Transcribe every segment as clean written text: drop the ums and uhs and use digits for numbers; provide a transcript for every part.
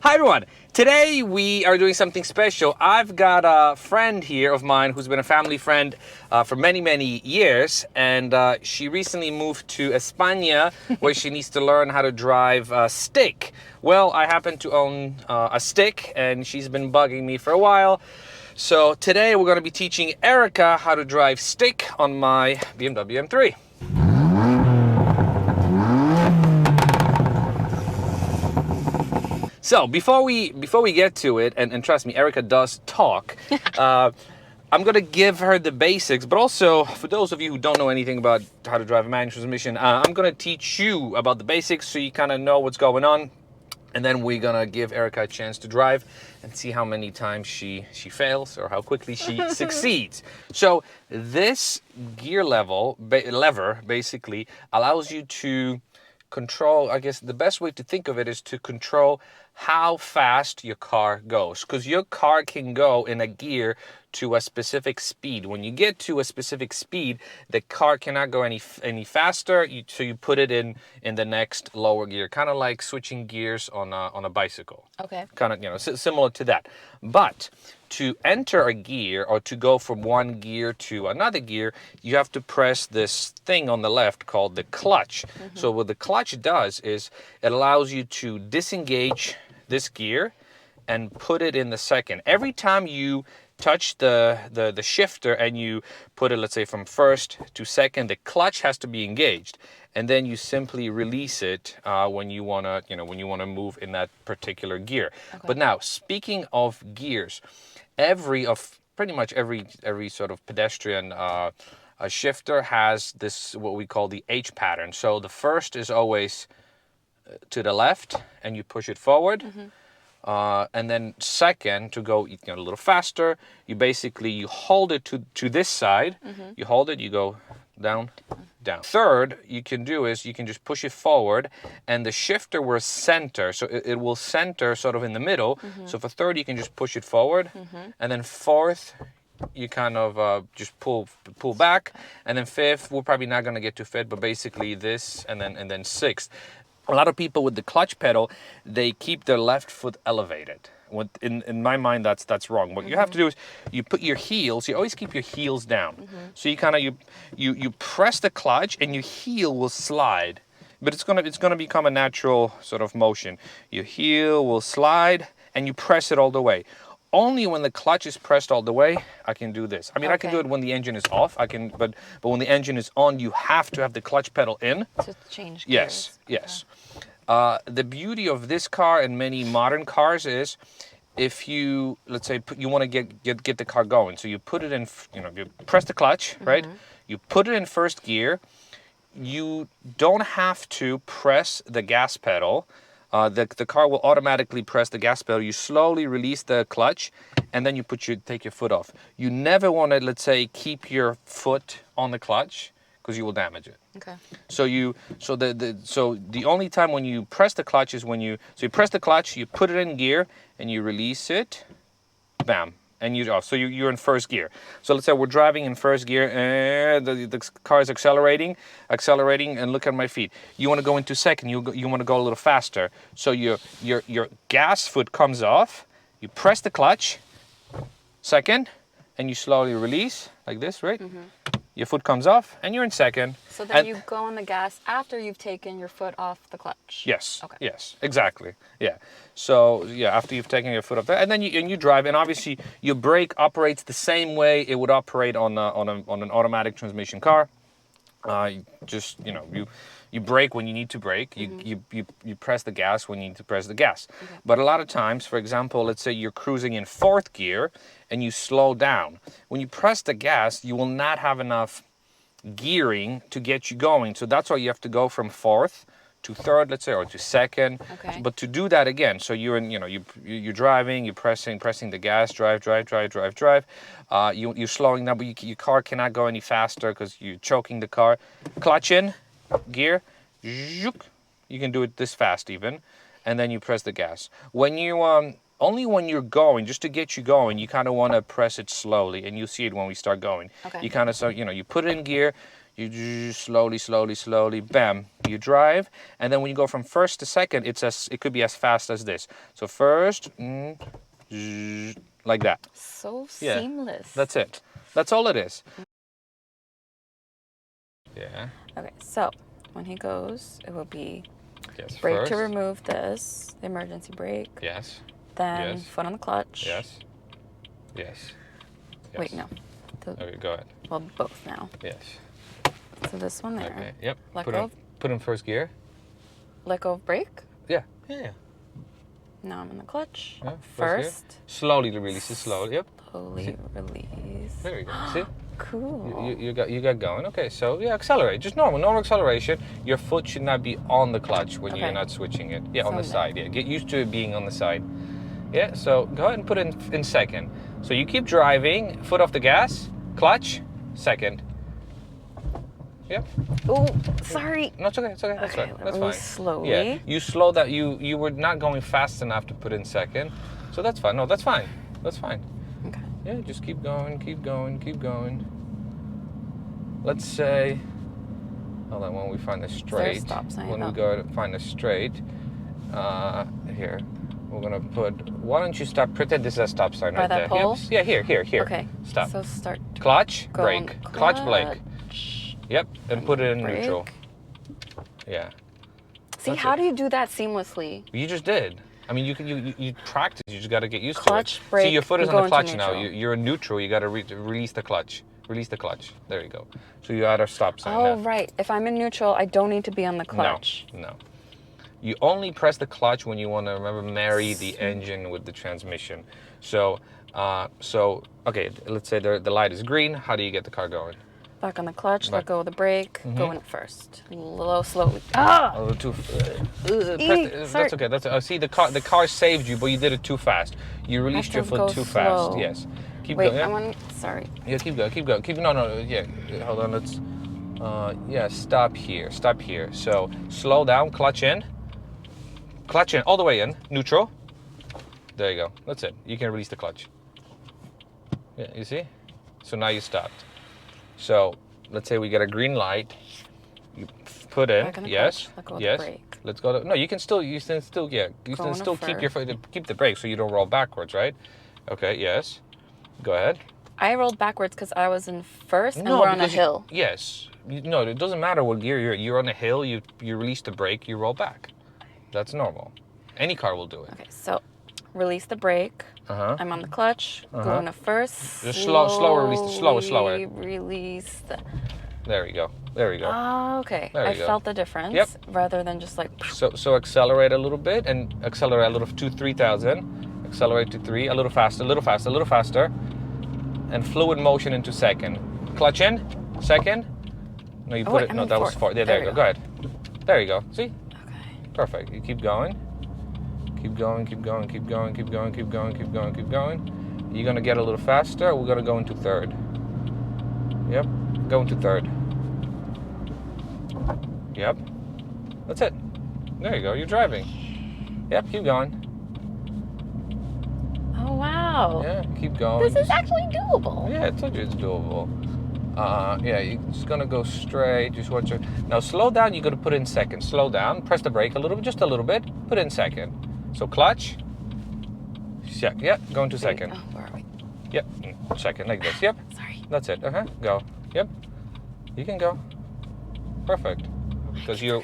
Hi everyone! Today we are doing something special. I've got a friend here of mine who's been a family friend for many years, and she recently moved to España where she needs to learn how to drive a stick. Well, I happen to own a stick and she's been bugging me for a while. So today we're going to be teaching Erica how to drive stick on my BMW M3. So before we get to it, and trust me, Erica does talk, I'm gonna give her the basics, but also for those of you who don't know anything about how to drive a manual transmission, I'm gonna teach you about the basics so you kind of know what's going on, and then we're gonna give Erica a chance to drive and see how many times she fails or how quickly she succeeds. So this gear lever basically allows you to control, I guess the best way to think of it is to control how fast your car goes, because your car can go in a gear to a specific speed. When you get to a specific speed, the car cannot go any faster, so you put it in the next lower gear, kind of like switching gears on a bicycle. Okay. Kind of, similar to that. But to enter a gear or to go from one gear to another gear, you have to press this thing on the left called the clutch. So what the clutch does is it allows you to disengage this gear and put it in the second. Every time you touch the shifter and you put it, let's say, from first to second, the clutch has to be engaged, and then you simply release it when you wanna move in that particular gear. Okay. But now, speaking of gears, pretty much every sort of pedestrian a shifter has this, what we call the H pattern. So the first is always to the left and you push it forward. And then second, to go a little faster, you hold it to this side. You hold it, you go down. Third, you can do is you can just push it forward, and the shifter will center, so it will center sort of in the middle. So for third, you can just push it forward, and then fourth, you kind of just pull back, and then fifth, we're probably not going to get to fifth, but basically this, and then sixth. A lot of people with the clutch pedal, they keep their left foot elevated. In my mind, that's wrong. What you have to do is you put your heels. You always keep your heels down. So you kind of you press the clutch and your heel will slide, but it's gonna become a natural sort of motion. Your heel will slide and you press it all the way. Only when the clutch is pressed all the way, I can do this. I mean, okay. I can do it when the engine is off. But when the engine is on, you have to have the clutch pedal in. To change gears. Yes. The beauty of this car and many modern cars is, if you, let's say, you want to get the car going, so you put it in, you press the clutch, right? You put it in first gear. You don't have to press the gas pedal. The car will automatically press the gas pedal. You slowly release the clutch, and then take your foot off. You never want to, let's say, keep your foot on the clutch, because you will damage it. Okay. So the only time when you press the clutch is when you press the clutch, you put it in gear, and you release it, bam, and you're off. So you're in first gear. So let's say we're driving in first gear, and the car is accelerating, and look at my feet. You want to go into second. You want to go a little faster. So your gas foot comes off. You press the clutch, second, and you slowly release like this, right? Your foot comes off, and you're in second. So then you go on the gas after you've taken your foot off the clutch. Yes. Okay. Yes. Exactly. Yeah. So yeah, after you've taken your foot off there, and then you drive, and obviously your brake operates the same way it would operate on an automatic transmission car. You brake when you need to brake. You press the gas when you need to press the gas. Okay. But a lot of times, for example, let's say you're cruising in fourth gear and you slow down. When you press the gas, you will not have enough gearing to get you going. So that's why you have to go from fourth to third, let's say, or to second. Okay. But to do that again, so you're driving, you're pressing the gas, drive. You're slowing down, but your car cannot go any faster because you're choking the car. Clutch in, gear, zook. You can do it this fast even, and then you press the gas. When you only when you're going, just to get you going, you kind of want to press it slowly, and you'll see it when we start going. Okay. You kind of you put it in gear. You just slowly, bam, you drive. And then when you go from first to second, it could be as fast as this. So first, like that. So Yeah, seamless. that's it. That's all it is. Yeah. Okay, so when he goes, it will be Yes. brake First. to remove this, the emergency brake. Yes. Then Yes. foot on the clutch. Yes. Yes. Wait, no. Okay, go ahead. Well, both now. Yes. So this one there. Okay. Yep. Let Put go. put in first gear. Let go of brake. Yeah. Yeah. Now I'm in the clutch. Yeah, First. Slowly release it. Slowly. Yep. Slowly release. There you go. See? Cool. You got going. Okay, so yeah, accelerate. Just normal acceleration. Your foot should not be on the clutch when you're not switching it. Yeah, on the side. Yeah, get used to it being on the side. Yeah, so go ahead and put it in second. So you keep driving, foot off the gas, clutch, second. Yep. Oh, sorry. No, it's okay. It's okay. That's Okay, fine. That's really fine. slowly. Yeah, you slow that. You were not going fast enough to put in second, so that's fine. No, that's fine. That's fine. Okay. Yeah, just keep going, keep going, keep going. Let's say, hold on, when we find a straight, stop sign? when Oh. we go to find a straight, here, we're gonna put, why don't you stop, pretend this is a stop sign By right that there. pole? Yep. Yeah, here. Okay. Stop. So start. Clutch, Go brake. on Clutch, brake. clutch. Yep, and put it in Brake. neutral. Yeah. See, That's how it. do you do that seamlessly? You just did. I mean, you practice. You just got to get used Clutch, to it. brake, See, your foot is and on the go into clutch now. neutral. You're in neutral. You got to release the clutch. Release the clutch. There you go. So you're at a stop sign Oh, now. right. If I'm in neutral, I don't need to be on the clutch. No. You only press the clutch when you want to, remember, marry the engine with the transmission. So, okay, let's say the light is green. How do you get the car going? Back on the clutch, let Back. go of the brake, go in first. Slowly. A little too. Sorry. That's okay. That's see the car saved you, but you did it too fast. You released your to foot go too slow. fast. Yes. Keep Wait, going. sorry. Yeah, keep going. No. Yeah, hold on. Let's. Yeah, stop here. So slow down. Clutch in, all the way in. Neutral. There you go. That's it. You can release the clutch. Yeah, you see. So now you stopped. So let's say we get a green light. You put in. Back on the Yes. clutch, let go of Yes. the brake. Let's go to. No, you can still. Yeah. You Go can on still a keep your fur. foot. Keep the brake so you don't roll backwards, right? Okay. Yes. Go ahead. I rolled backwards because I was in first and No, we're on a because hill. Yes. No, it doesn't matter what gear you're on a hill. You release the brake. You roll back. That's normal. Any car will do it. Okay, so release the brake. I'm on the clutch. Go into first. Just slower. Release slower. Slowly Release the. There you go. Oh, okay. There you I go. felt the difference. Yep. Rather than just like. So accelerate a little bit and accelerate a little to 3,000. Accelerate to 3. A little faster. And fluid motion into second. Clutch in. Second. No, you put wait, it. I'm No, in that was fourth. 4. Yeah, there you go. Go ahead. There you go. See? Okay. Perfect. You keep going. Keep going. You're gonna get a little faster. We're gonna go into third. Yep. Go into third. Yep. That's it. There you go. You're driving. Yep. Keep going. Oh, wow. Yeah. Keep going. This is actually doable. Yeah, I told you it's doable. Yeah, you're just gonna go straight. Just watch it. Now slow down. You're gonna put in second. Slow down. Press the brake a little bit, just a little bit. Put in second. So clutch. Yeah, go into second. Oh, where are we? Yep, second like this. Yep, Sorry. that's it. Go. Yep, you can go. Perfect. Because you.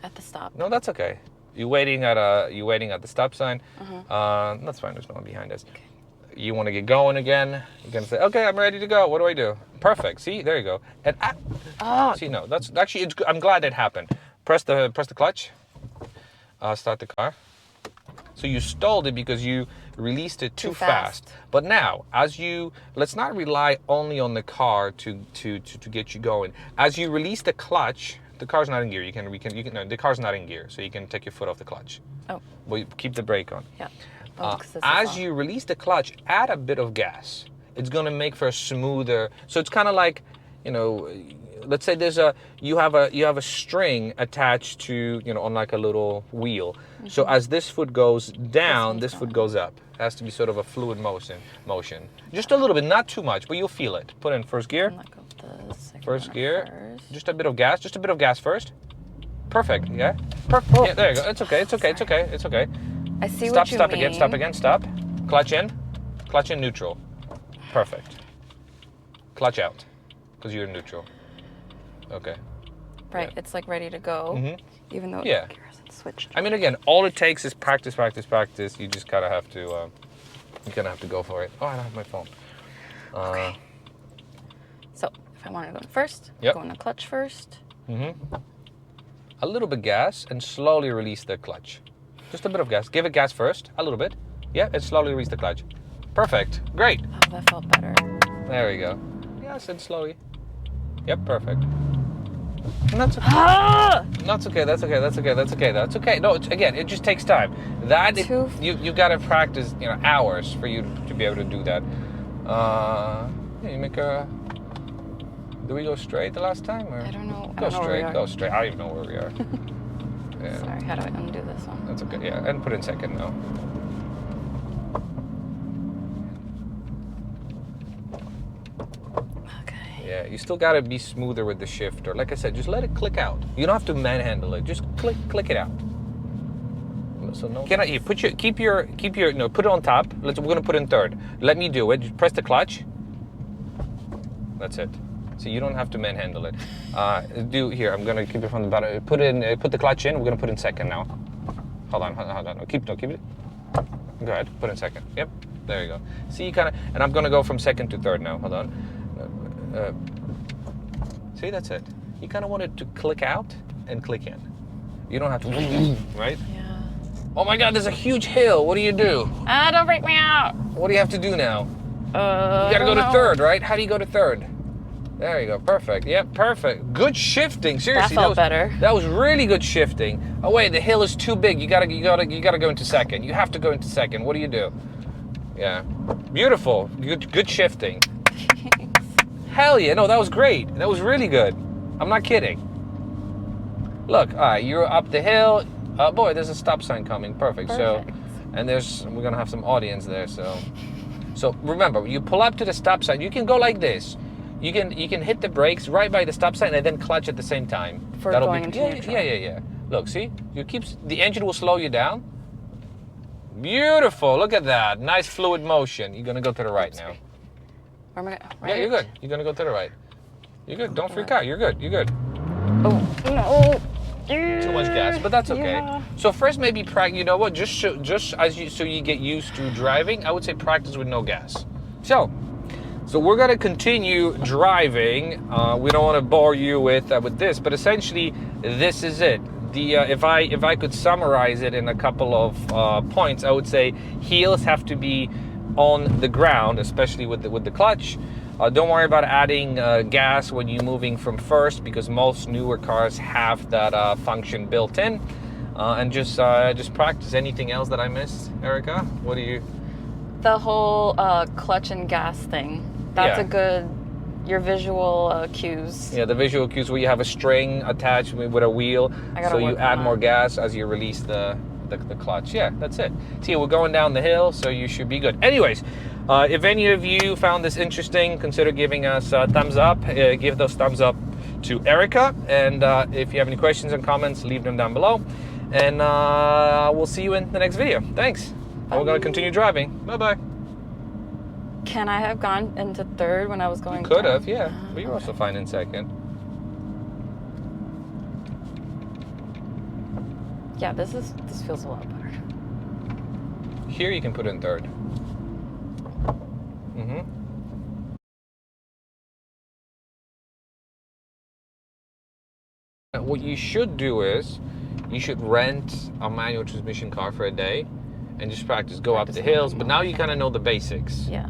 At the stop. No, that's okay. You're waiting at the stop sign. That's fine. There's no one behind us. Okay. You want to get going again? You're gonna say, "Okay, I'm ready to go. What do I do?" Perfect. See, there you go. And see, no, that's actually it's good. I'm glad it happened. Press the clutch. Start the car. So you stalled it because you released it too fast. But now, let's not rely only on the car to get you going. As you release the clutch, the car's not in gear. No, the car's not in gear, so you can take your foot off the clutch. Oh. Well, you keep the brake on. Yeah. Oh, 'cause this is As on. you release the clutch, add a bit of gas. It's going to make for a smoother. So it's kind of like, let's say you have a string attached to, on like a little wheel. So as this foot goes down, this foot goes up. It has to be sort of a fluid motion. Just a little bit, not too much, but you'll feel it. Put in first gear. Let go. the second First one gear. first. Just a bit of gas. Just a bit of gas first. Perfect. Yeah. Perfect. Oh. Yeah, there you go. It's okay. It's okay. It's okay. It's okay. I see Stop. what you Stop mean. again. Stop again. Stop. Clutch in. Clutch in neutral. Perfect. Clutch out, because you're in neutral. Okay. Right. Yeah. It's like ready to go, even though Yeah. the gear isn't switched. I mean, again, all it takes is practice, practice, practice. You just kind of have to. You kind of have to go for it. Oh, I don't have my phone. Okay. So if I want to go in first, Yep. go in the clutch first. A little bit gas and slowly release the clutch. Just a bit of gas. Give it gas first, a little bit. Yeah, and slowly release the clutch. Perfect. Great. Oh, that felt better. There we go. Yes, and slowly. Yep, perfect. And that's okay. Ah! That's okay. That's okay. That's okay. That's okay. That's okay. No, again, it just takes time. That you got to practice, hours for you to be able to do that. Yeah, you make a. Do we go straight the last time, or? I don't know. Go straight. Go straight. I don't even know where we are. Yeah. Sorry, how do I undo this one? That's okay. Yeah, and put in second now. Okay. Yeah, you still gotta be smoother with the shifter. Like I said, just let it click out. You don't have to manhandle it. Just click it out. So no. Can I? Here, keep your. No, put it on top. We're gonna put in third. Let me do it. Just press the clutch. That's it. So you don't have to manhandle it. Here. I'm gonna keep it from the bottom. Put the clutch in. We're gonna put in second now. Hold on. No, keep it. Go ahead. Put in second. Yep. There you go. See, you kind of. And I'm gonna go from second to third now. Hold on. See, that's it. You kind of want it to click out and click in. You don't have to. Right? Yeah. Oh my God! There's a huge hill. What do you do? Don't freak me out. What do you have to do now? You You gotta go to third, right? How do you go to third? There you go. Perfect. Yep, perfect. Good shifting. Seriously, That felt better. That was really good shifting. Oh wait, the hill is too big. You gotta go into second. You have to go into second. What do you do? Yeah. Beautiful. Good shifting. Hell yeah. No, that was great. That was really good. I'm not kidding. Look, all right, you're up the hill. Boy, there's a stop sign coming. Perfect. So, and we're gonna have some audience there. So remember, you pull up to the stop sign. You can go like this. You can hit the brakes right by the stop sign and then clutch at the same time. That'll going into neutral. Yeah. Look, see, the engine will slow you down. Beautiful. Look at that. Nice fluid motion. You're gonna go to the right now. Where am I going? Right? Yeah, you're good. You're gonna go to the right. You're good. Don't freak out. You're good. Oh no. Too much gas, but that's okay. Yeah. So first, maybe practice. You know what? So you get used to driving, I would say practice with no gas. So we're gonna continue driving. We don't want to bore you with this, but essentially, this is it. If I could summarize it in a couple of points, I would say heels have to be on the ground, especially with the clutch. Don't worry about adding gas when you're moving from first, because most newer cars have that function built in. And just practice. Anything else that I missed, Erica? What do you? The whole clutch and gas thing. That's a good. Your visual cues. Yeah, the visual cues where you have a string attached with a wheel, so you add more gas as you release the clutch. Yeah, that's it. See, we're going down the hill, so you should be good. Anyways, if any of you found this interesting, consider giving us a thumbs up. Give those thumbs up to Erica, and if you have any questions and comments, leave them down below. And we'll see you in the next video. Thanks. And we're going to continue driving. Bye-bye. Can I have gone into third when I was going? You could have, yeah. But you're also fine in second. Yeah, this feels a lot better. Here you can put in third. What you should do is, you should rent a manual transmission car for a day and just practice. Go up the hills, but now you kind of know the basics. Yeah.